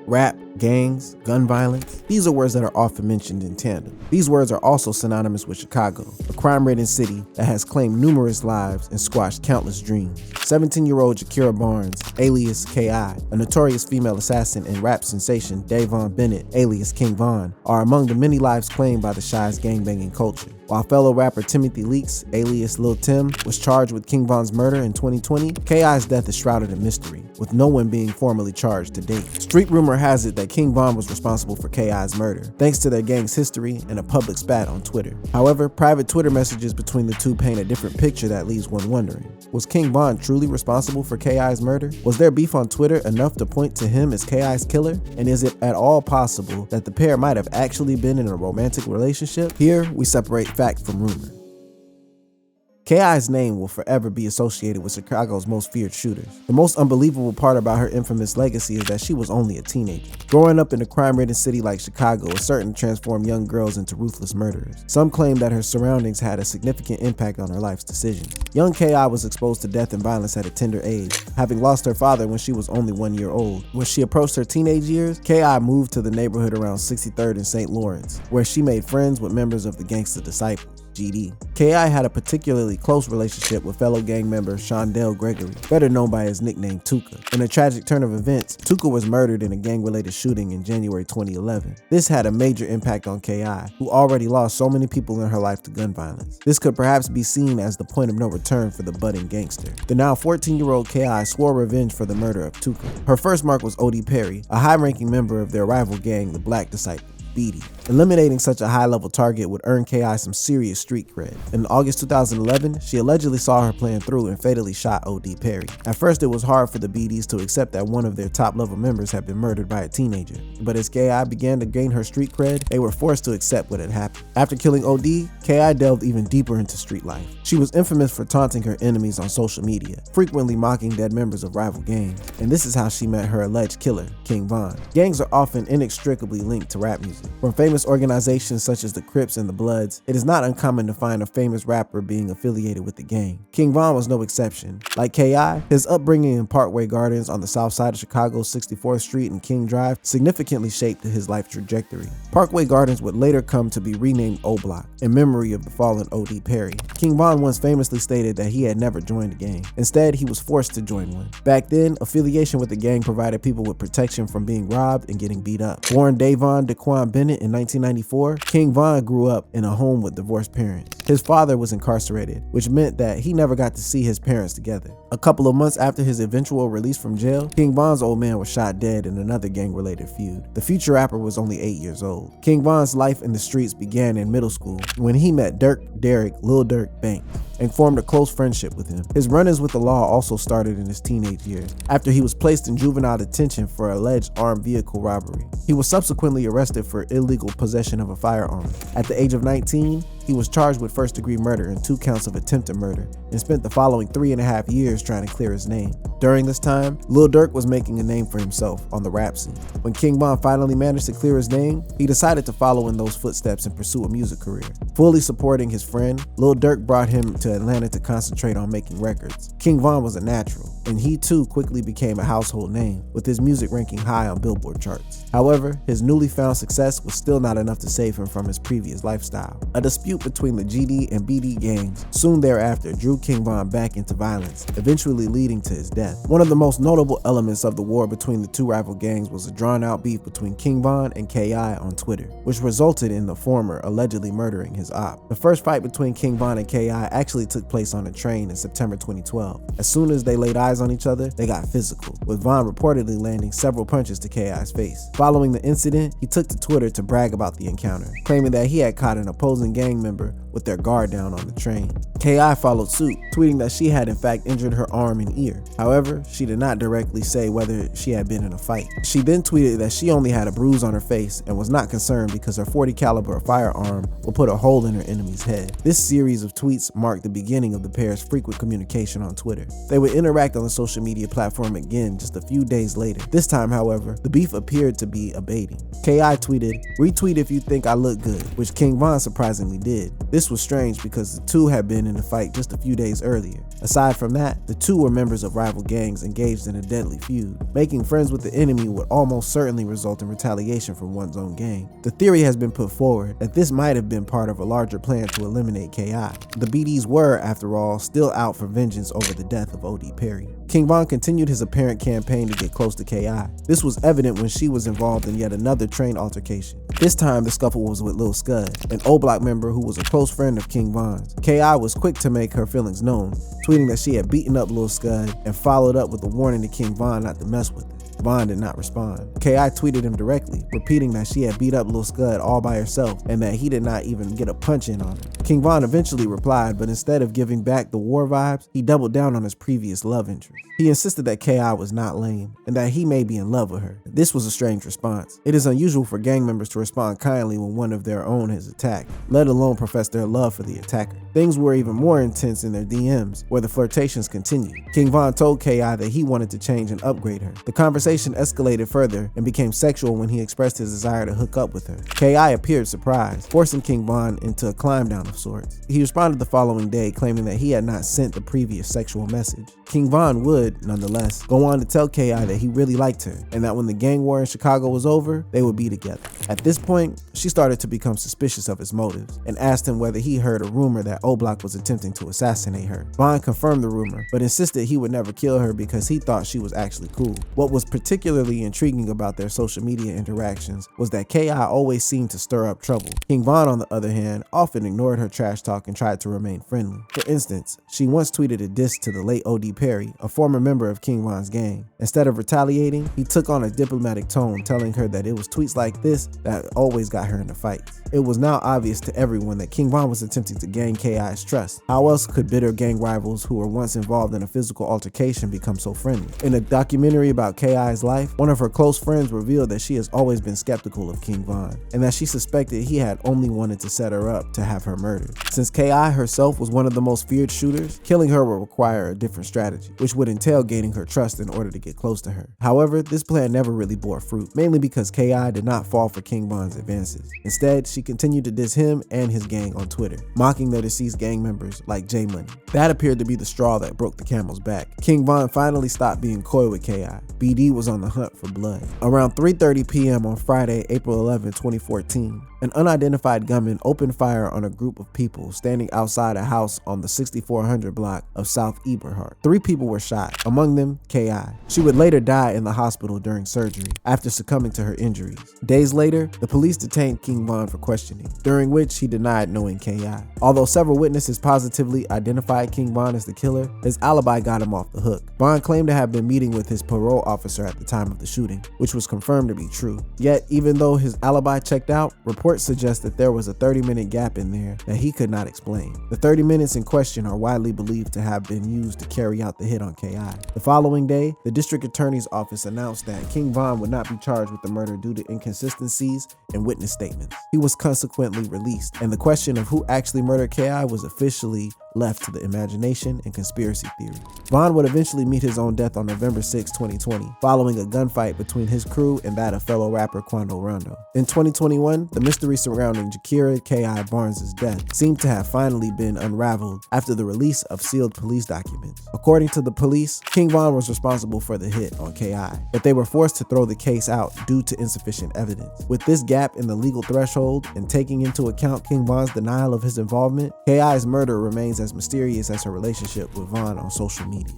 Rap, gangs, gun violence, these are words that are often mentioned in tandem. These words are also synonymous with Chicago, a crime-ridden city that has claimed numerous lives and squashed countless dreams. 17-year-old Jakira Barnes, alias K.I., a notorious female assassin and rap sensation Davon Bennett, alias King Von, are among the many lives claimed by the Chi's gangbanging culture. While fellow rapper Timothy Leaks, alias Lil Tim, was charged with King Von's murder in 2020, K.I.'s death is shrouded in mystery, with no one being formally charged to date. Street rumor has it that King Von was responsible for K.I.'s murder, thanks to their gang's history and a public spat on Twitter. However, private Twitter messages between the two paint a different picture that leaves one wondering. Was King Von truly responsible for K.I.'s murder? Was their beef on Twitter enough to point to him as K.I.'s killer? And is it at all possible that the pair might have actually been in a romantic relationship? Here, we separate fact from rumor. K.I.'s name will forever be associated with Chicago's most feared shooters. The most unbelievable part about her infamous legacy is that she was only a teenager. Growing up in a crime-ridden city like Chicago is certain to transform young girls into ruthless murderers. Some claim that her surroundings had a significant impact on her life's decisions. Young K.I. was exposed to death and violence at a tender age, having lost her father when she was only 1 year old. When she approached her teenage years, K.I. moved to the neighborhood around 63rd and St. Lawrence, where she made friends with members of the Gangsta Disciples, GD. K.I. had a particularly close relationship with fellow gang member Shondell Gregory, better known by his nickname Tuka. In a tragic turn of events, Tuka was murdered in a gang-related shooting in January 2011. This had a major impact on K.I., who already lost so many people in her life to gun violence. This could perhaps be seen as the point of no return for the budding gangster. The now 14-year-old K.I. swore revenge for the murder of Tuka. Her first mark was O.D. Perry, a high-ranking member of their rival gang, the Black Disciples. Beatty. Eliminating such a high-level target would earn K.I. some serious street cred. In August 2011, she allegedly saw her plan through and fatally shot O.D. Perry. At first, it was hard for the Beatties to accept that one of their top-level members had been murdered by a teenager. But as K.I. began to gain her street cred, they were forced to accept what had happened. After killing O.D., K.I. delved even deeper into street life. She was infamous for taunting her enemies on social media, frequently mocking dead members of rival gangs. And this is how she met her alleged killer, King Von. Gangs are often inextricably linked to rap music. From famous organizations such as the Crips and the Bloods, it is not uncommon to find a famous rapper being affiliated with the gang. King Von was no exception. Like K.I., his upbringing in Parkway Gardens on the south side of Chicago's 64th Street and King Drive significantly shaped his life trajectory. Parkway Gardens would later come to be renamed O-Block in memory of the fallen O.D. Perry. King Von once famously stated that he had never joined a gang. Instead, he was forced to join one. Back then, affiliation with the gang provided people with protection from being robbed and getting beat up. Born Davon Daquan Bennett in 1994, King Von grew up in a home with divorced parents. His father was incarcerated, which meant that he never got to see his parents together. A couple of months after his eventual release from jail, King Von's old man was shot dead in another gang-related feud. The future rapper was only 8 years old. King Von's life in the streets began in middle school when he met Dirk Derrick Lil Durk Banks and formed a close friendship with him. His run-ins with the law also started in his teenage years, after he was placed in juvenile detention for alleged armed vehicle robbery. He was subsequently arrested for illegal possession of a firearm. At the age of 19, he was charged with first-degree murder and 2 counts of attempted murder and spent the following 3.5 years trying to clear his name. During this time, Lil Durk was making a name for himself on the rap scene. When King Von finally managed to clear his name, he decided to follow in those footsteps and pursue a music career. Fully supporting his friend, Lil Durk brought him to Atlanta to concentrate on making records. King Von was a natural, and he too quickly became a household name, with his music ranking high on Billboard charts. However, his newly found success was still not enough to save him from his previous lifestyle. A dispute between the GD and BD gangs soon thereafter drew King Von back into violence, eventually leading to his death. One of the most notable elements of the war between the two rival gangs was a drawn-out beef between King Von and K.I. on Twitter, which resulted in the former allegedly murdering his op. The first fight between King Von and K.I. actually took place on a train in September 2012. As soon as they laid eyes on each other, they got physical, with Von reportedly landing several punches to K.I.'s face. Following the incident, he took to Twitter to brag about the encounter, claiming that he had caught an opposing gang member with their guard down on the train. K.I. followed suit, tweeting that she had in fact injured her arm and ear. However, she did not directly say whether she had been in a fight. She then tweeted that she only had a bruise on her face and was not concerned because her .40 caliber firearm will put a hole in her enemy's head. This series of tweets marked the beginning of the pair's frequent communication on Twitter. They would interact on the social media platform again just a few days later. This time, however, the beef appeared to be abating. K.I. tweeted, "Retweet if you think I look good," which King Von surprisingly did. This This was strange because the two had been in a fight just a few days earlier. Aside from that, the two were members of rival gangs engaged in a deadly feud. Making friends with the enemy would almost certainly result in retaliation from one's own gang. The theory has been put forward that this might have been part of a larger plan to eliminate K.I. The BDs were, after all, still out for vengeance over the death of O.D. Perry. King Von continued his apparent campaign to get close to K.I. This was evident when she was involved in yet another train altercation. This time, the scuffle was with Lil Scud, an O-Block member who was a close friend of King Von's. K.I. was quick to make her feelings known, tweeting that she had beaten up Lil Scud and followed up with a warning to King Von not to mess with it. Von did not respond. K.I. tweeted him directly, repeating that she had beat up Lil Scud all by herself and that he did not even get a punch in on her. King Von eventually replied, but instead of giving back the war vibes, he doubled down on his previous love interest. He insisted that K.I. was not lame and that he may be in love with her. This was a strange response. It is unusual for gang members to respond kindly when one of their own is attacked, let alone profess their love for the attacker. Things were even more intense in their DMs, where the flirtations continued. King Von told K.I. that he wanted to change and upgrade her. The conversation escalated further and became sexual when he expressed his desire to hook up with her. K.I. appeared surprised, forcing King Von into a climb down of sorts. He responded the following day, claiming that he had not sent the previous sexual message. King Von would, nonetheless, go on to tell K.I. that he really liked her and that when the gang war in Chicago was over, they would be together. At this point, she started to become suspicious of his motives and asked him whether he heard a rumor that O-Block was attempting to assassinate her. Von confirmed the rumor, but insisted he would never kill her because he thought she was actually cool. What was particularly intriguing about their social media interactions was that K.I. always seemed to stir up trouble. King Von, on the other hand, often ignored her trash talk and tried to remain friendly. For instance, she once tweeted a diss to the late O.D. Perry, a former member of King Von's gang. Instead of retaliating, he took on a diplomatic tone, telling her that it was tweets like this that always got her into fights. It was now obvious to everyone that King Von was attempting to gain K.I.'s trust. How else could bitter gang rivals who were once involved in a physical altercation become so friendly? In a documentary about K.I.'s life, one of her close friends revealed that she has always been skeptical of King Von, and that she suspected he had only wanted to set her up to have her murdered. Since K.I. herself was one of the most feared shooters, killing her would require a different strategy, which would entail gaining her trust in order to get close to her. However, this plan never really bore fruit, mainly because K.I. did not fall for King Von's advances. Instead, she continued to diss him and his gang on Twitter, mocking their deceased gang members like J Money. That appeared to be the straw that broke the camel's back. King Von finally stopped being coy with K.I. BD was on the hunt for blood. Around 3:30 p.m. on Friday, April 11, 2014, an unidentified gunman opened fire on a group of people standing outside a house on the 6400 block of South Eberhard. 3 people were shot, among them K.I. She would later die in the hospital during surgery after succumbing to her injuries. Days later, the police detained King Von for questioning, during which he denied knowing K.I. Although several witnesses positively identified King Von as the killer, his alibi got him off the hook. Von claimed to have been meeting with his parole officer at the time of the shooting, which was confirmed to be true. Yet, even though his alibi checked out, reports suggest that there was a 30-minute gap in there that he could not explain. The 30 minutes in question are widely believed to have been used to carry out the hit on K.I. The following day, the district attorney's office announced that King Von would not be charged with the murder due to inconsistencies in witness statements. He was consequently released, and the question of who actually murdered K.I. was officially left to the imagination and conspiracy theory. Von would eventually meet his own death on November 6, 2020, following a gunfight between his crew and that of fellow rapper Quando Rondo. In 2021, the mystery surrounding Jakira K.I. Barnes' death seemed to have finally been unraveled after the release of sealed police documents. According to the police, King Von was responsible for the hit on K.I., but they were forced to throw the case out due to insufficient evidence. With this gap in the legal threshold and taking into account King Von's denial of his involvement, K.I.'s murder remains as mysterious as her relationship with Von on social media.